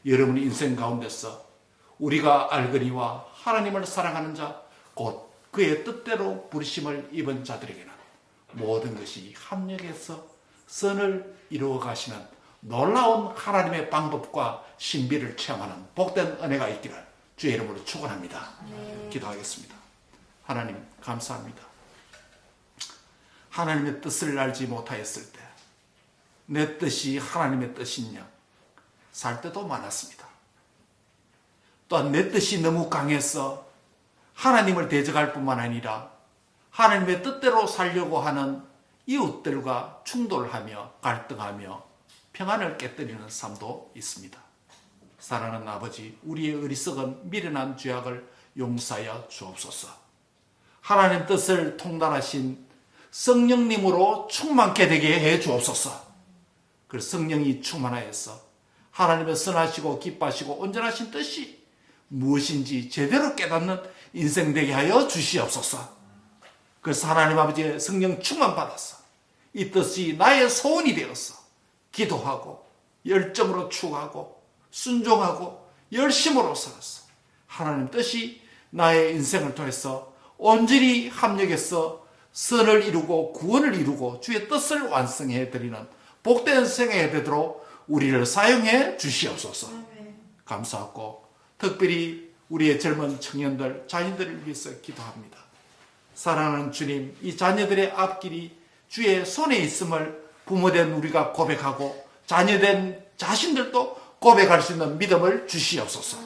여러분 인생 가운데서 우리가 알거니와 하나님을 사랑하는 자 곧 그의 뜻대로 부르심을 입은 자들에게는 모든 것이 합력해서 선을 이루어 가시는 놀라운 하나님의 방법과 신비를 체험하는 복된 은혜가 있기를 주의 이름으로 축원합니다. 기도하겠습니다. 하나님 감사합니다. 하나님의 뜻을 알지 못하였을 때 내 뜻이 하나님의 뜻이냐 살 때도 많았습니다. 또한 내 뜻이 너무 강해서 하나님을 대적할 뿐만 아니라 하나님의 뜻대로 살려고 하는 이웃들과 충돌하며 갈등하며 평안을 깨뜨리는 삶도 있습니다. 사랑하는 아버지, 우리의 어리석은 미련한 죄악을 용서하여 주옵소서. 하나님 뜻을 통달하신 성령님으로 충만케 되게 해 주옵소서. 그 성령이 충만하여서 하나님의 선하시고 기뻐하시고 온전하신 뜻이 무엇인지 제대로 깨닫는 인생 되게 하여 주시옵소서. 그래서 하나님 아버지의 성령 충만 받아서 이 뜻이 나의 소원이 되어서 기도하고 열정으로 추구하고 순종하고 열심으로 살아서 하나님 뜻이 나의 인생을 통해서 온전히 합력해서 선을 이루고 구원을 이루고 주의 뜻을 완성해 드리는 복된 생애 되도록 우리를 사용해 주시옵소서. 감사하고 특별히 우리의 젊은 청년들, 자녀들을 위해서 기도합니다. 사랑하는 주님, 이 자녀들의 앞길이 주의 손에 있음을 부모된 우리가 고백하고 자녀된 자신들도 고백할 수 있는 믿음을 주시옵소서.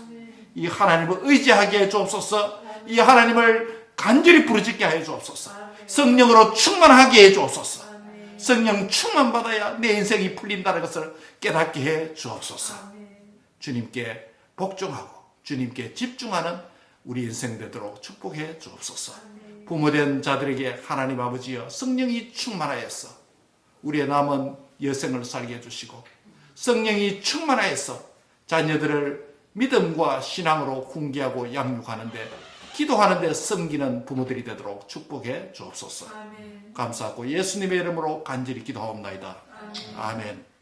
이 하나님을 의지하게 해 주옵소서. 이 하나님을 간절히 부르짖게 해 주옵소서. 성령으로 충만하게 해 주옵소서. 성령 충만 받아야 내 인생이 풀린다는 것을 깨닫게 해 주옵소서. 주님께 복종하고 주님께 집중하는 우리 인생 되도록 축복해 주옵소서. 부모된 자들에게 하나님 아버지여 성령이 충만하여서 우리의 남은 여생을 살게 해주시고 성령이 충만하여서 자녀들을 믿음과 신앙으로 훈계하고 양육하는데 기도하는데 섬기는 부모들이 되도록 축복해 주옵소서. 감사하고 예수님의 이름으로 간절히 기도하옵나이다. 아멘.